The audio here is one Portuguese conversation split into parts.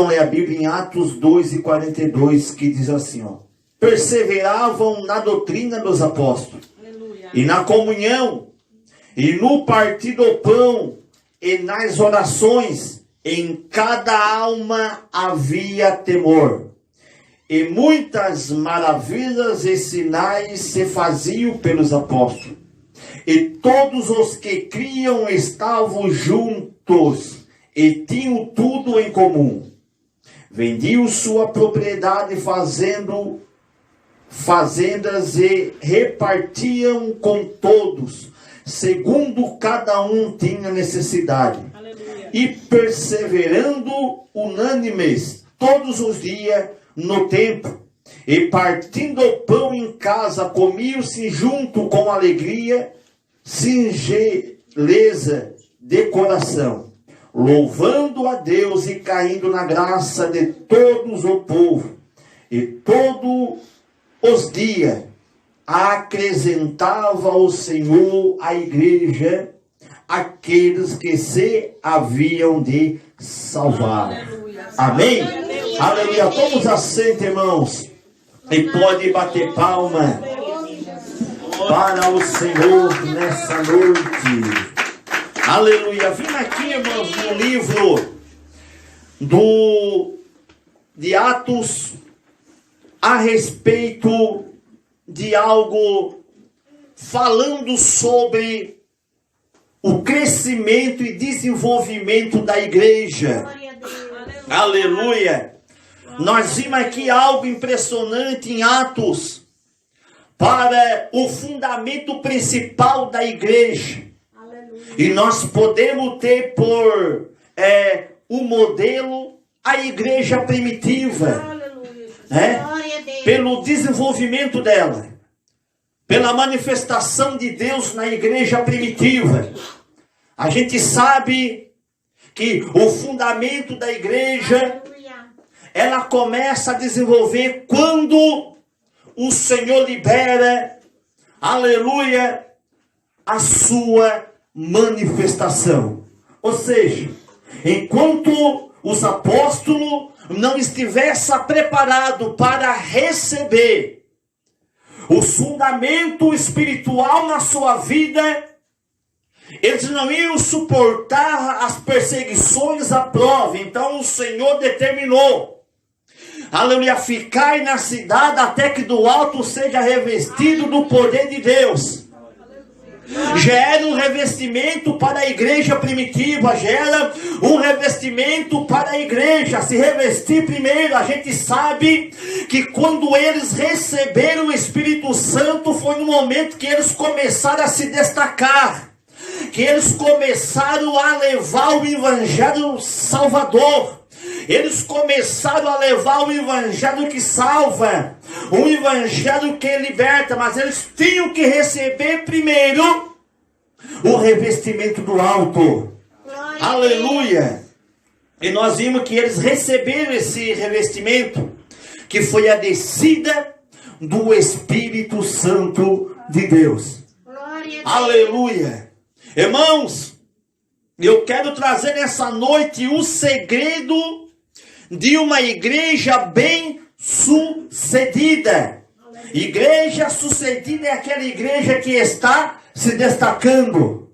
ler a Bíblia em Atos 2:42, que diz assim, ó. Perseveravam na doutrina dos apóstolos, aleluia, e na comunhão, e no partir do pão, e nas orações. Em cada alma havia temor. E muitas maravilhas e sinais se faziam pelos apóstolos. E todos os que criam estavam juntos e tinham tudo em comum. Vendiam sua propriedade fazendo fazendas e repartiam com todos, segundo cada um tinha necessidade. Aleluia. E perseverando unânimes todos os dias no templo, e partindo o pão em casa, comiam-se junto com alegria, singeleza de coração, louvando a Deus e caindo na graça de todos o povo. E todos os dias acrescentava o Senhor à igreja aqueles que se haviam de salvar. Aleluia. Amém? Aleluia. Aleluia. Todos assentam, irmãos, e pode bater palma para o Senhor nessa noite. Aleluia. Vim aqui, irmãos, no livro de Atos, a respeito de algo falando sobre o crescimento e desenvolvimento da igreja. Aleluia. Nós vimos aqui algo impressionante em Atos para o fundamento principal da igreja. E nós podemos ter por o modelo a igreja primitiva. Pelo desenvolvimento dela, pela manifestação de Deus na igreja primitiva. A gente sabe que o fundamento da igreja, ela começa a desenvolver quando o Senhor libera, aleluia, a sua manifestação. Ou seja, enquanto os apóstolos não estivessem preparados para receber o fundamento espiritual na sua vida, eles não iam suportar as perseguições, a prova. Então o Senhor determinou, aleluia, ficar na cidade até que do alto seja revestido do poder de Deus. Já era um revestimento para a igreja primitiva, já era um revestimento para a igreja se revestir primeiro. A gente sabe que quando eles receberam o Espírito Santo foi no momento que eles começaram a se destacar, que eles começaram a levar o evangelho salvador. Eles começaram a levar o evangelho que salva, um evangelho que liberta, mas eles tinham que receber primeiro o revestimento do alto. Glória. Aleluia! E nós vimos que eles receberam esse revestimento, que foi a descida do Espírito Santo de Deus. Glória. Aleluia! Irmãos, eu quero trazer nessa noite o segredo de uma igreja bem sucedida. Igreja sucedida é aquela igreja que está se destacando.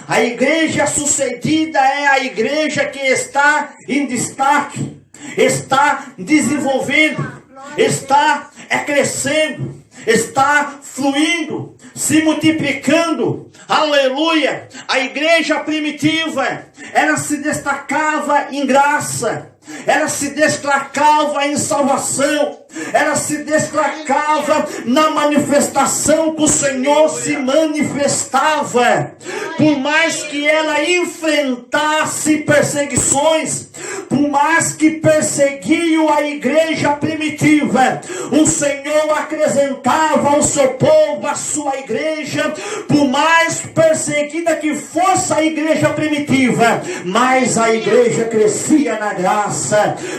A igreja sucedida é a igreja que está em destaque, está desenvolvendo, está crescendo, está fluindo, se multiplicando. Aleluia! A igreja primitiva, ela se destacava em graça, ela se destacava em salvação, ela se destacava na manifestação que o Senhor se manifestava. Por mais que ela enfrentasse perseguições, por mais que perseguiam a igreja primitiva, o Senhor acrescentava ao seu povo, a sua igreja. Por mais perseguida que fosse a igreja primitiva, mas a igreja crescia na graça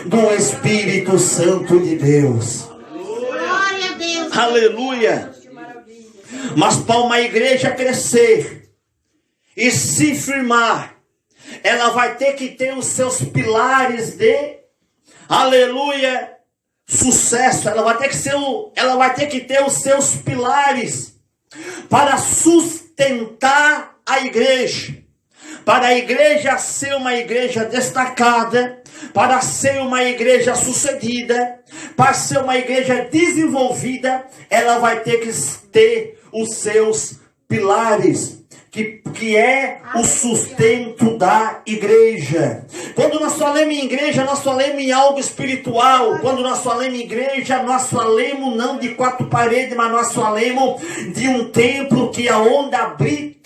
do Espírito Santo de Deus. Glória a Deus. Aleluia. Mas para uma igreja crescer e se firmar, ela vai ter que ter os seus pilares de aleluia, sucesso. Ela vai ter que ter os seus pilares para sustentar a igreja. Para a igreja ser uma igreja destacada, para ser uma igreja sucedida, para ser uma igreja desenvolvida, ela vai ter que ter os seus pilares, que é o sustento da igreja. Quando nós falamos em igreja, nós falamos em algo espiritual. Quando nós falamos em igreja, nós falamos não de quatro paredes, mas nós falamos de um templo que é onde habita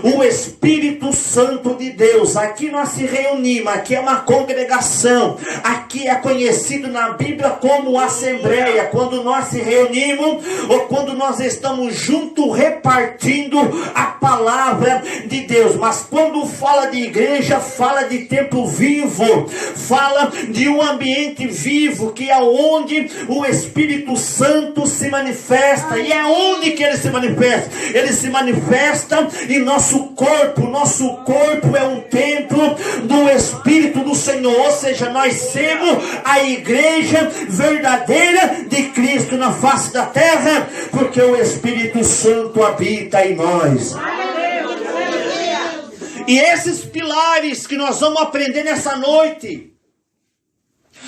o Espírito Santo de Deus. Aqui nós se reunimos, aqui é uma congregação, aqui é conhecido na Bíblia como assembleia. Quando nós se reunimos, ou quando nós estamos juntos repartindo a palavra de Deus. Mas quando fala de igreja, fala de templo vivo, fala de um ambiente vivo, que é onde o Espírito Santo se manifesta. E é onde que ele se manifesta? Ele se manifesta em nosso corpo. Nosso corpo é um templo do Espírito do Senhor, ou seja, nós somos a igreja verdadeira de Cristo na face da terra, porque o Espírito Santo habita em nós. E esses pilares que nós vamos aprender nessa noite,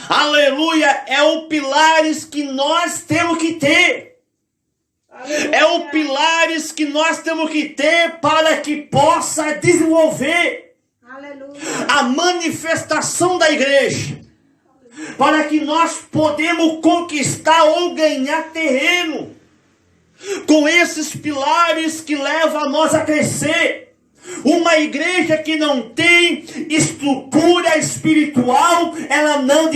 aleluia, é o pilares que nós temos que ter. Aleluia. É o pilares que nós temos que ter para que possa desenvolver, aleluia, a manifestação da igreja, para que nós podemos conquistar ou ganhar terreno com esses pilares que levam a nós a crescer. Uma igreja que não tem estrutura espiritual, ela não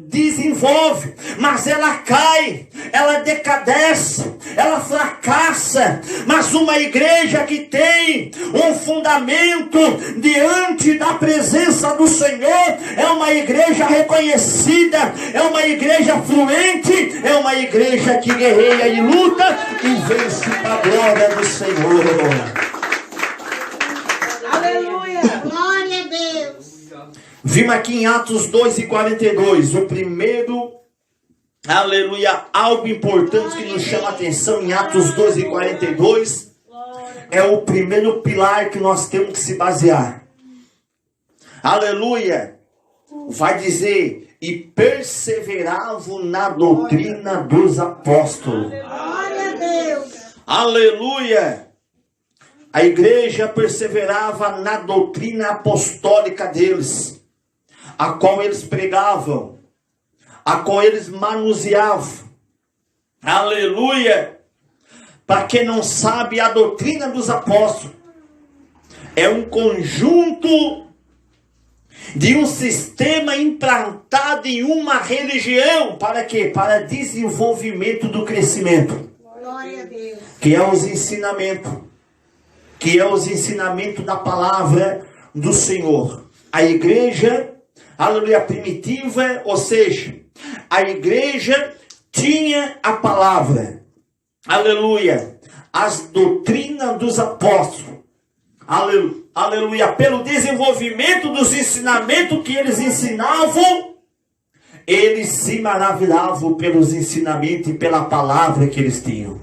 desenvolve, mas ela cai, ela decadece, ela fracassa. Mas uma igreja que tem um fundamento diante da presença do Senhor, é uma igreja reconhecida, é uma igreja fluente, é uma igreja que guerreia e luta e vence para a glória do Senhor. Aleluia! Glória a Deus! Vimos aqui em Atos 2:42, o primeiro, aleluia, algo importante que nos chama a atenção em Atos 2:42, é o primeiro pilar que nós temos que se basear. Aleluia! Vai dizer, e perseveravam na doutrina dos apóstolos. Glória a Deus! Aleluia! A igreja perseverava na doutrina apostólica deles, a qual eles pregavam, a qual eles manuseavam. Aleluia! Para quem não sabe, a doutrina dos apóstolos é um conjunto de um sistema implantado em uma religião. Para quê? Para desenvolvimento do crescimento. Glória a Deus! Que é os ensinamentos. Que é os ensinamentos da palavra do Senhor. A igreja, aleluia, primitiva, ou seja, a igreja tinha a palavra, aleluia, as doutrinas dos apóstolos, aleluia, pelo desenvolvimento dos ensinamentos que eles ensinavam, eles se maravilhavam pelos ensinamentos e pela palavra que eles tinham.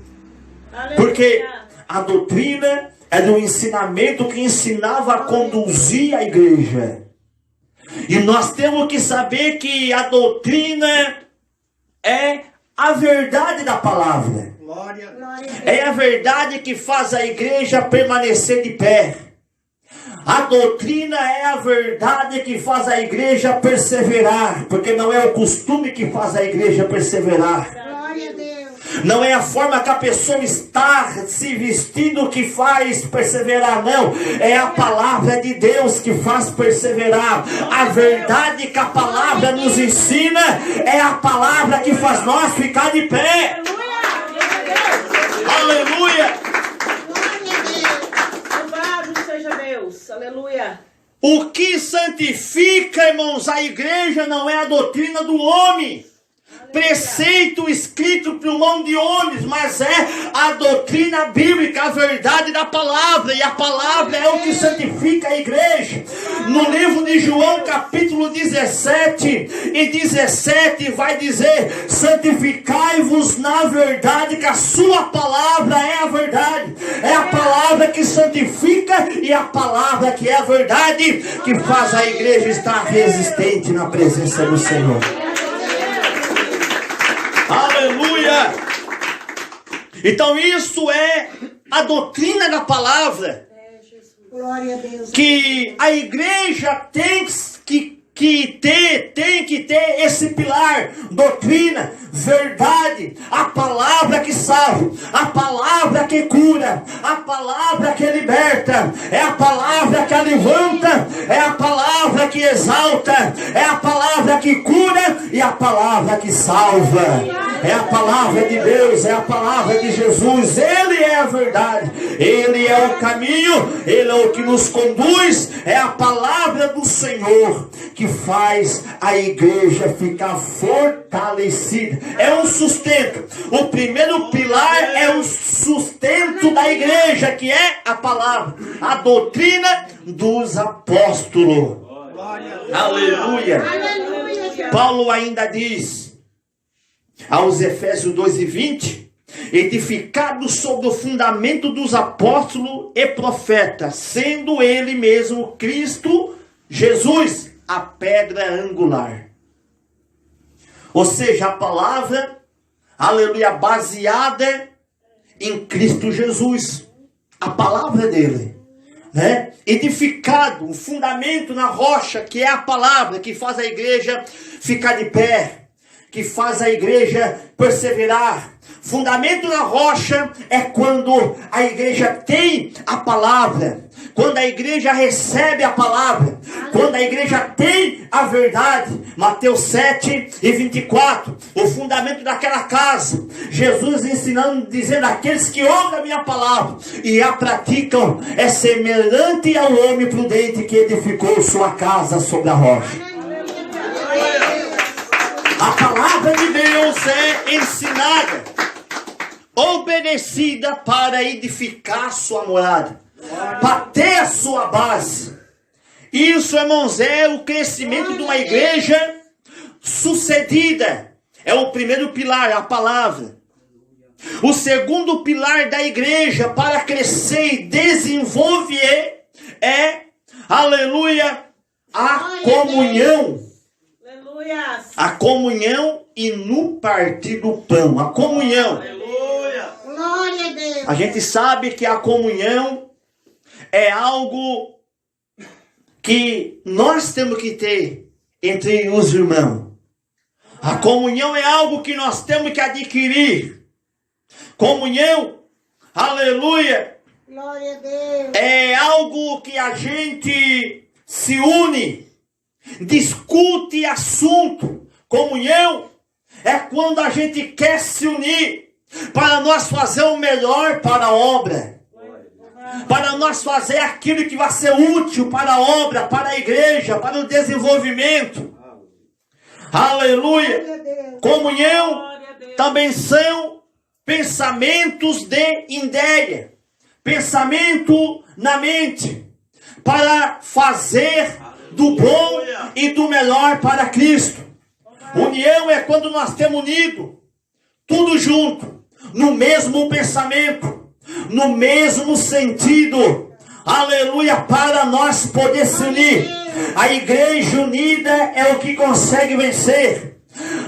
Aleluia. Porque a doutrina era um ensinamento que ensinava a conduzir a igreja. E nós temos que saber que a doutrina é a verdade da palavra. Glória. É a verdade que faz a igreja permanecer de pé. A doutrina é a verdade que faz a igreja perseverar. Porque não é o costume que faz a igreja perseverar. Glória a Deus. Não é a forma que a pessoa está se vestindo que faz perseverar, não. É a palavra de Deus que faz perseverar. A verdade que a palavra nos ensina é a palavra que faz nós ficar de pé. Aleluia! Louvado seja Deus. Aleluia! O que santifica, irmãos, a igreja não é a doutrina do homem, preceito escrito por mão de homens, mas é a doutrina bíblica, a verdade da palavra, e a palavra é o que santifica a igreja. No livro de João, capítulo 17 e 17, vai dizer: santificai-vos na verdade, que a sua palavra é a verdade. É a palavra que santifica e a palavra que é a verdade, que faz a igreja estar resistente na presença do Senhor. Aleluia! Então isso é a doutrina da palavra. Glória a Deus. Que a igreja tem que ter esse pilar: doutrina, verdade, a palavra que salva, a palavra que cura, a palavra que liberta, é a palavra que levanta, é a palavra que exalta, é a palavra que cura e a palavra que salva. É a palavra de Deus, é a palavra de Jesus. Ele é a verdade, Ele é o caminho, Ele é o que nos conduz. É a palavra do Senhor que faz a igreja ficar fortalecida. É um sustento. O primeiro pilar é o sustento da igreja, que é a palavra, a doutrina dos apóstolos. Aleluia. Aleluia. Paulo ainda diz aos Efésios 2:20: edificado sobre o fundamento dos apóstolos e profetas, sendo ele mesmo Cristo Jesus a pedra angular. Ou seja, a palavra, aleluia, baseada em Cristo Jesus, a palavra dele, né? Edificado, um fundamento na rocha, que é a palavra, que faz a igreja ficar de pé, que faz a igreja perseverar. Fundamento na rocha é quando a igreja tem a palavra, quando a igreja recebe a palavra, quando a igreja tem a verdade. Mateus 7:24, o fundamento daquela casa, Jesus ensinando, dizendo: aqueles que ouvem a minha palavra e a praticam é semelhante ao homem prudente que edificou sua casa sobre a rocha. A palavra de Deus é ensinada, obedecida para edificar sua morada, para ter a sua base. Isso, irmãos, é o crescimento de uma igreja sucedida. É o primeiro pilar, a palavra. O segundo pilar da igreja para crescer e desenvolver é, aleluia, a comunhão. A comunhão e no partir do pão. A comunhão. Glória a Deus. A gente sabe que a comunhão é algo que nós temos que ter entre os irmãos. A comunhão é algo que nós temos que adquirir. Comunhão, aleluia, Glória a Deus. é algo que a gente se une, discute assunto. Comunhão é quando a gente quer se unir para nós fazer o melhor para a obra, para nós fazer aquilo que vai ser útil para a obra, para a igreja, para o desenvolvimento. Aleluia. Comunhão também são pensamentos de ideia, pensamento na mente, para fazer do bom e do melhor para Cristo. União é quando nós temos unido tudo junto, no mesmo pensamento, no mesmo sentido, aleluia, para nós poder se unir. A igreja unida é o que consegue vencer.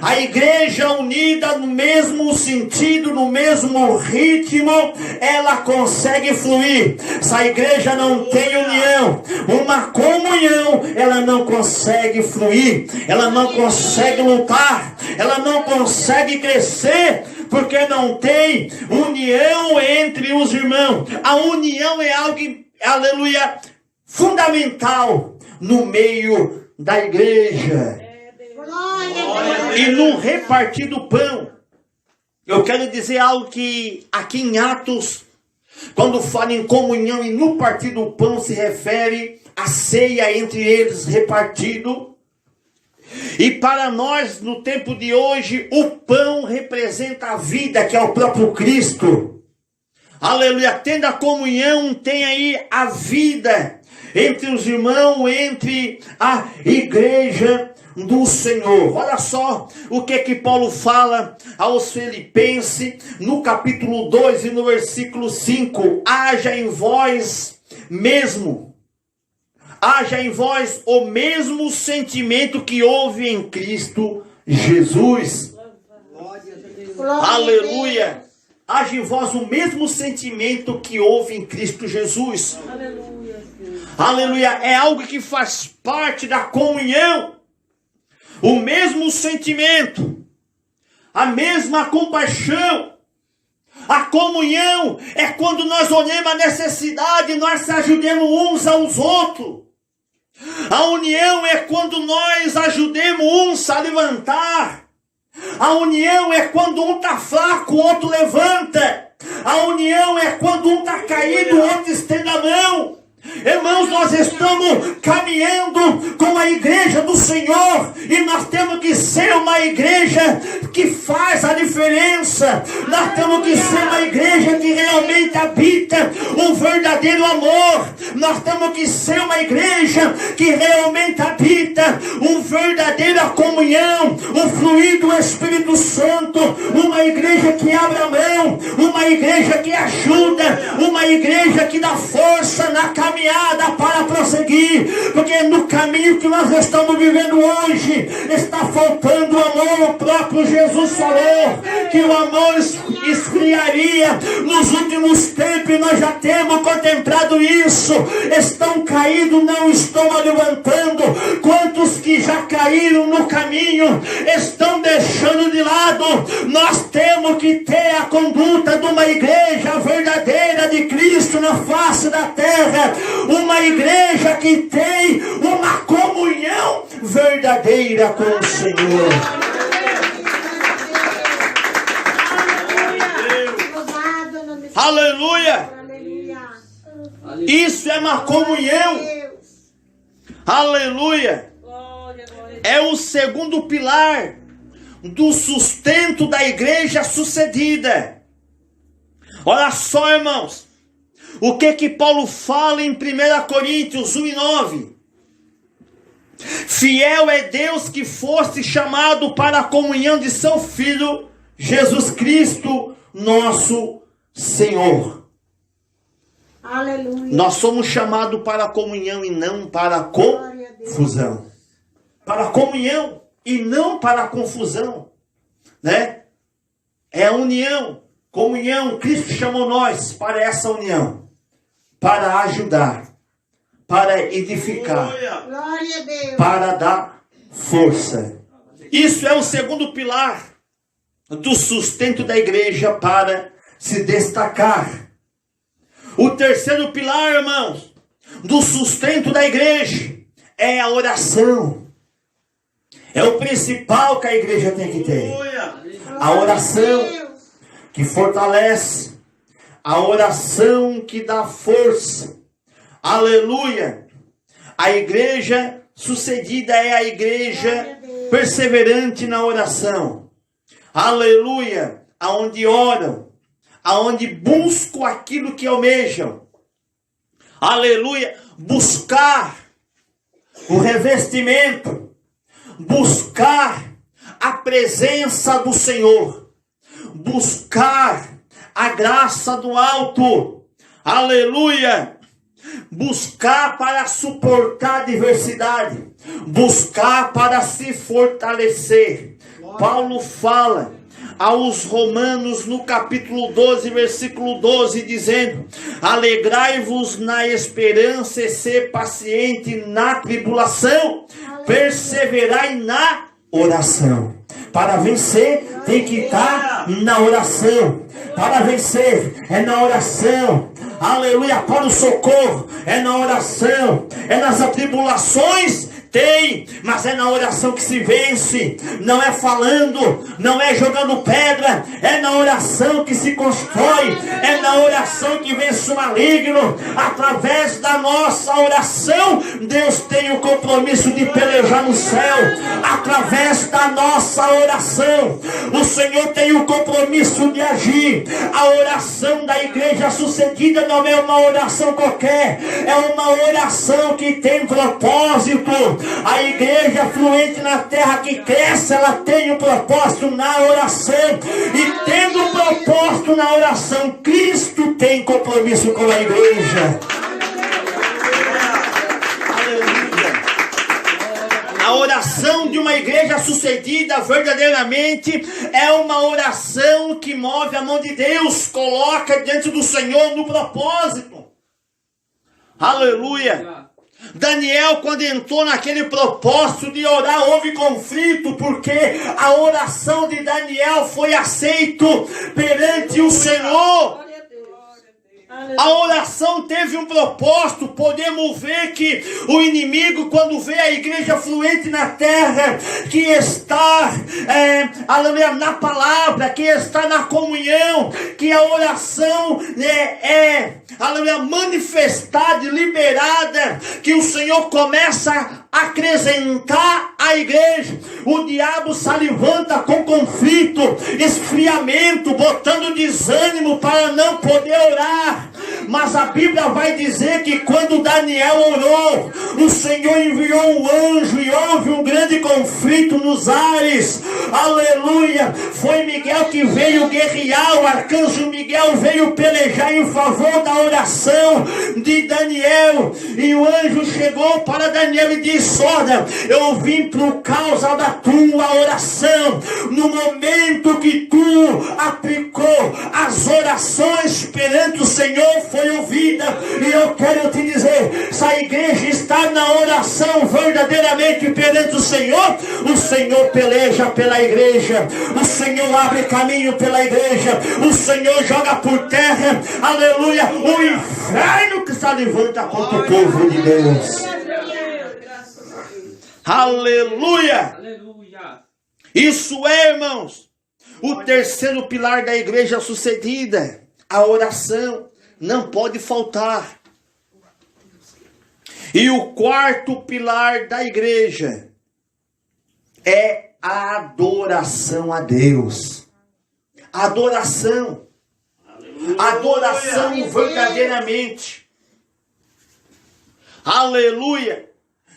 A igreja unida no mesmo sentido, no mesmo ritmo, ela consegue fluir. Se a igreja não tem união, uma comunhão, ela não consegue fluir, ela não consegue lutar, ela não consegue crescer, porque não tem união entre os irmãos. A união é algo, aleluia, fundamental no meio da igreja. E no repartir do pão, eu quero dizer algo que aqui em Atos, quando fala em comunhão e no partir do pão, se refere à ceia entre eles repartido. E para nós, no tempo de hoje, o pão representa a vida, que é o próprio Cristo. Aleluia. Tendo a comunhão, tem aí a vida entre os irmãos, entre a igreja do Senhor. Olha só o que Paulo fala aos Filipenses, no capítulo 2 e no versículo 5. Haja em vós o mesmo sentimento que houve em Cristo Jesus. Aleluia. Haja em vós o mesmo sentimento que houve em Cristo Jesus. Aleluia. Aleluia. É algo que faz parte da comunhão. O mesmo sentimento, a mesma compaixão. A comunhão é quando nós olhamos a necessidade e nós se ajudemos uns aos outros. A união é quando nós ajudemos uns a levantar. A união é quando um está fraco, o outro levanta. A união é quando um está caído, o outro estende a mão. Irmãos, nós estamos caminhando com a igreja do Senhor e nós temos que ser uma igreja que faz a diferença. Nós temos que ser uma igreja que realmente habita um verdadeiro amor. Nós temos que ser uma igreja que realmente habita uma verdadeira comunhão, o fluir do Espírito Santo, uma igreja que abre a mão, uma igreja que ajuda, uma igreja que dá força na caminhada para prosseguir, porque no caminho que nós estamos vivendo hoje está faltando o amor. O próprio Jesus falou que o amor esfriaria nos últimos tempos e nós já temos contemplado isso. Estão caídos, não estão levantando. Quantos que já caíram no caminho estão deixando de lado? Nós temos que ter a conduta de uma igreja verdadeira de Cristo na face da terra. Uma igreja que tem uma comunhão verdadeira com o Senhor. Aleluia! Isso é uma comunhão. Aleluia! É o segundo pilar do sustento da igreja sucedida. Olha só, irmãos. O que Paulo fala em 1 Coríntios 1 e 9? Fiel é Deus que foste chamado para a comunhão de seu Filho, Jesus Cristo, nosso Senhor. Aleluia. Nós somos chamados para a comunhão e não para a confusão. Para a comunhão e não para a confusão. Né? É a união. Comunhão, Cristo chamou nós para essa união. Para ajudar, para edificar, Glória a Deus. para dar força. Isso é o segundo pilar do sustento da igreja para se destacar. O terceiro pilar, irmãos, do sustento da igreja é a oração. É o principal que a igreja tem que ter. A oração que fortalece. A oração que dá força. Aleluia. A igreja sucedida é a igreja perseverante na oração. Aleluia. Aonde oram. Aonde buscam aquilo que almejam. Aleluia. Buscar o revestimento. Buscar a presença do Senhor. Buscar a graça do alto. Aleluia. Buscar para suportar a adversidade. Buscar para se fortalecer. Paulo fala aos Romanos no capítulo 12, versículo 12, dizendo: alegrai-vos na esperança e ser paciente na tribulação. Perseverai na oração. Para vencer, tem que estar na oração. Para vencer, é na oração. Aleluia. Para o socorro, é na oração. É nas atribulações, Tem, mas é na oração que se vence. Não é falando, não é jogando pedra, é na oração que se constrói, é na oração que vence o maligno. Através da nossa oração, Deus tem o compromisso de pelejar no céu. Através da nossa oração, o Senhor tem o compromisso de agir. A oração da Igreja Sucedida não é uma oração qualquer, é uma oração que tem propósito. A igreja fluente na terra que cresce, ela tem um propósito na oração, e tendo um propósito na oração, Cristo tem compromisso com a igreja. Aleluia. A oração de uma igreja sucedida verdadeiramente é uma oração que move a mão de Deus, coloca diante do Senhor no propósito. Aleluia. Daniel, quando entrou naquele propósito de orar, houve conflito, porque a oração de Daniel foi aceita perante o Senhor. A oração teve um propósito. Podemos ver que o inimigo, quando vê a igreja fluente na terra, que está na palavra, que está na comunhão, que a oração manifestada e liberada, que o Senhor começa a acrescentar a igreja, o diabo se levanta com conflito, esfriamento, botando desânimo para não poder orar. Mas a Bíblia vai dizer que quando Daniel orou, o Senhor enviou um anjo e houve um grande conflito nos ares. Aleluia. Foi Miguel que veio guerrear, o arcanjo Miguel veio pelejar em favor da oração de Daniel. E o anjo chegou para Daniel e disse: olha, eu vim por causa da tua oração. No momento que tu aplicou as orações perante o Senhor, foi ouvida. E eu quero te dizer, se a igreja está na oração verdadeiramente perante o Senhor peleja pela igreja, o Senhor abre caminho pela igreja, o Senhor joga por terra, aleluia, o inferno que se levanta contra o povo de Deus. Aleluia. Isso é, irmãos, o terceiro pilar da igreja sucedida. A oração não pode faltar. E o quarto pilar da igreja é a adoração a Deus. Adoração. Adoração verdadeiramente. Aleluia.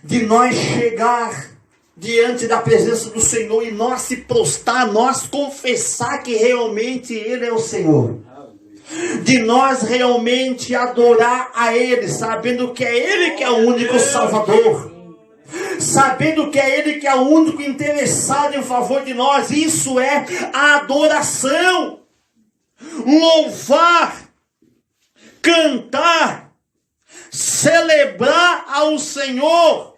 De nós chegar diante da presença do Senhor e nós se prostrar, nós confessar que realmente Ele é o Senhor. De nós realmente adorar a Ele, sabendo que é Ele que é o único Salvador, sabendo que é Ele que é o único interessado em favor de nós. Isso é a adoração. Louvar, cantar, celebrar ao Senhor,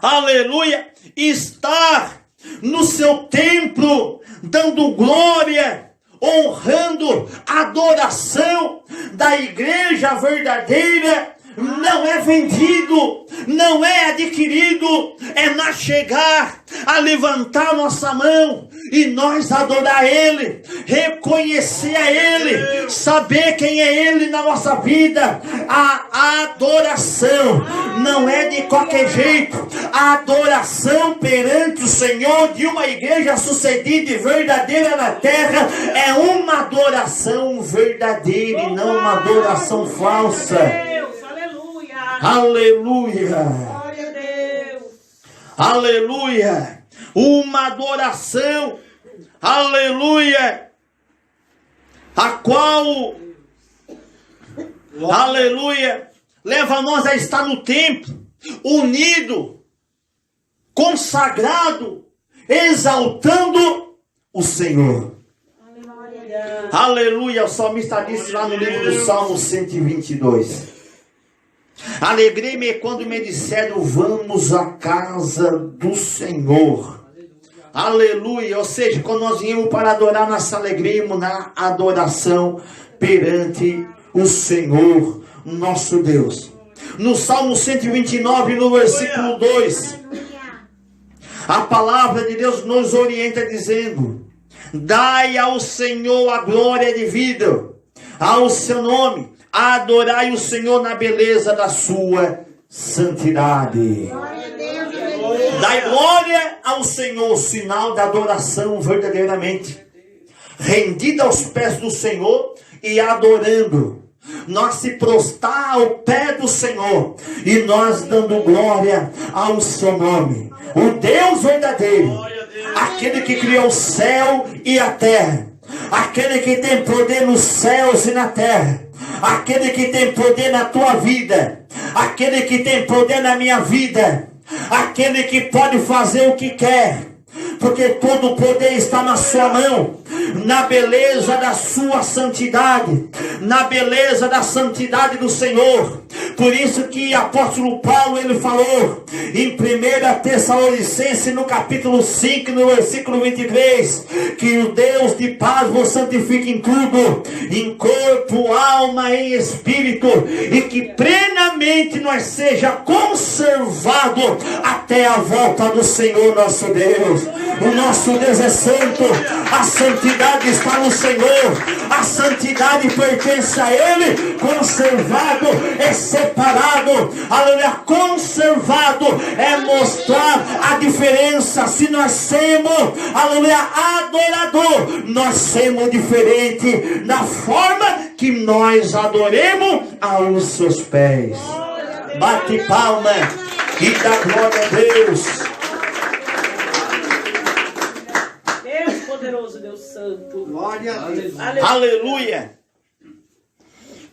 aleluia, estar no seu templo dando glória, honrando. A adoração da igreja verdadeira não é vendido, não é adquirido, é na chegar, a levantar nossa mão e nós adorar Ele, reconhecer a Ele, saber quem é Ele na nossa vida. A adoração não é de qualquer jeito. A adoração perante o Senhor de uma igreja sucedida e verdadeira na terra é uma adoração verdadeira e não uma adoração falsa. Aleluia. Glória a Deus. Aleluia. Uma adoração, aleluia, a qual, aleluia, leva nós a estar no templo, unido, consagrado, exaltando o Senhor. Aleluia. O salmista disse lá no livro do Salmo 122: alegrei-me quando me disseram, vamos à casa do Senhor. Aleluia. Ou seja, quando nós viemos para adorar, nós nos alegremos na adoração perante o Senhor, nosso Deus. No Salmo 129, no versículo 2, a palavra de Deus nos orienta dizendo: dai ao Senhor a glória devida ao seu nome, adorai o Senhor na beleza da sua santidade. Dai glória ao Senhor, sinal da adoração verdadeiramente rendida aos pés do Senhor e adorando. Nós se prostrar ao pé do Senhor e nós dando glória ao seu nome. O Deus verdadeiro, aquele que criou o céu e a terra, aquele que tem poder nos céus e na terra, aquele que tem poder na tua vida, aquele que tem poder na minha vida, aquele que pode fazer o que quer, porque todo o poder está na sua mão, na beleza da sua santidade, na beleza da santidade do Senhor. Por isso que apóstolo Paulo, ele falou em 1 Tessalonicenses, no capítulo 5, no versículo 23, que o Deus de paz vos santifique em tudo, em corpo, alma e espírito, e que plenamente nós seja conservado até a volta do Senhor nosso Deus. O nosso Deus é santo, a santidade está no Senhor, a santidade pertence a Ele, conservado é separado, aleluia, conservado é mostrar a diferença. Se nós somos, aleluia, adorador, nós somos diferente na forma que nós adoremos aos seus pés. Bate palma e dá glória a Deus. Poderoso Deus Santo. Glória a Deus. Aleluia.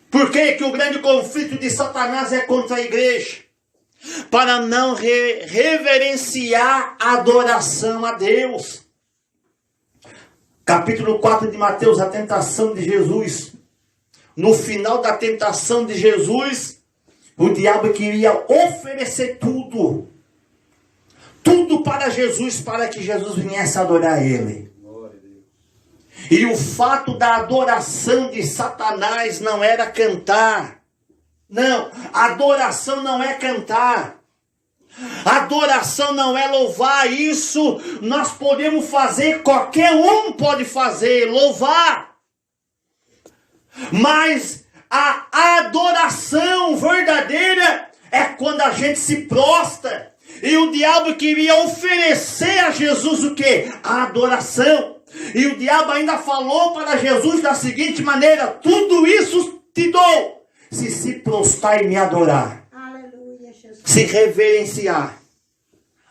Por que que o grande conflito de Satanás é contra a igreja? Para não reverenciar a adoração a Deus. Capítulo 4 de Mateus, a tentação de Jesus. No final da tentação de Jesus, o diabo queria oferecer tudo. Tudo para Jesus, para que Jesus viesse adorar Ele. E o fato da adoração de Satanás não era cantar. Não, adoração não é cantar. Adoração não é louvar. Isso nós podemos fazer, qualquer um pode fazer, louvar. Mas a adoração verdadeira é quando a gente se prostra. E o diabo queria oferecer a Jesus o quê? A adoração. E o diabo ainda falou para Jesus da seguinte maneira: tudo isso te dou, se prostrar e me adorar. Aleluia, Jesus. Se reverenciar.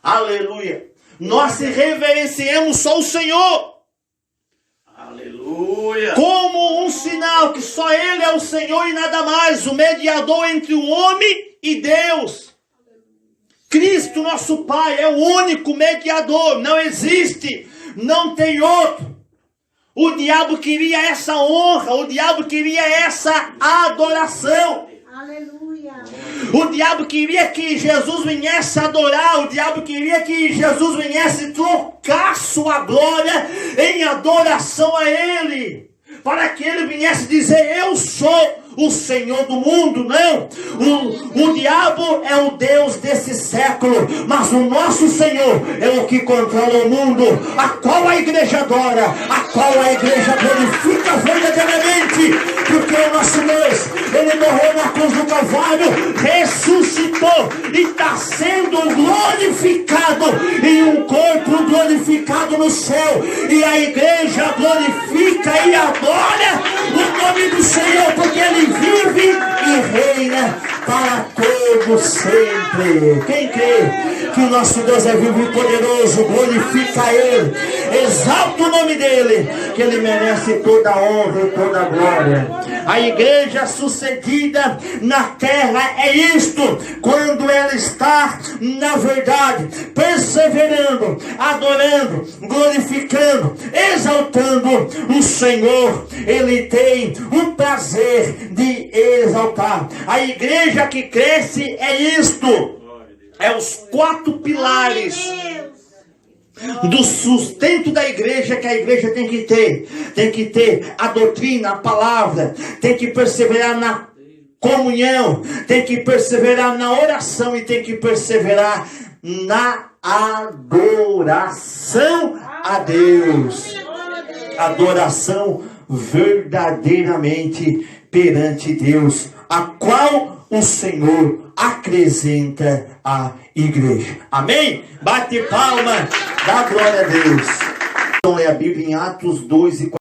Aleluia. Nós se reverenciamos só o Senhor. Aleluia. Como um sinal que só Ele é o Senhor e nada mais, o mediador entre o homem e Deus. Cristo, nosso Pai, é o único mediador. Não existe, não tem outro. O diabo queria essa honra, o diabo queria essa adoração. Aleluia. O diabo queria que Jesus viesse adorar, o diabo queria que Jesus viesse trocar sua glória em adoração a Ele. Para que Ele viesse dizer: eu sou o Senhor do mundo. Não, o diabo é o Deus desse século, mas o nosso Senhor é o que controla o mundo, a qual a igreja adora, a qual a igreja glorifica verdadeiramente, porque o nosso Deus, Ele morreu na cruz do Calvário, ressuscitou e está sendo glorificado em um corpo glorificado no céu, e a igreja glorifica e adora o nome do Senhor, porque Ele vive e reina para todo sempre. Quem crê que o nosso Deus é vivo e poderoso, glorifica Ele, exalta o nome dEle, que Ele merece toda a honra e toda a glória. A igreja sucedida na terra é isto: quando ela está na verdade, perseverando, adorando, glorificando, exaltando o Senhor. Ele tem o prazer de exaltar. A igreja que cresce é isto: é os 4 pilares do sustento da igreja que a igreja tem que ter. Tem que ter a doutrina, a palavra, tem que perseverar na comunhão, tem que perseverar na oração e tem que perseverar na adoração a Deus. Adoração verdadeiramente perante Deus, a qual o Senhor acrescenta à igreja. Amém? Bate palma, dá glória a Deus. Então é a Bíblia em Atos 2:40.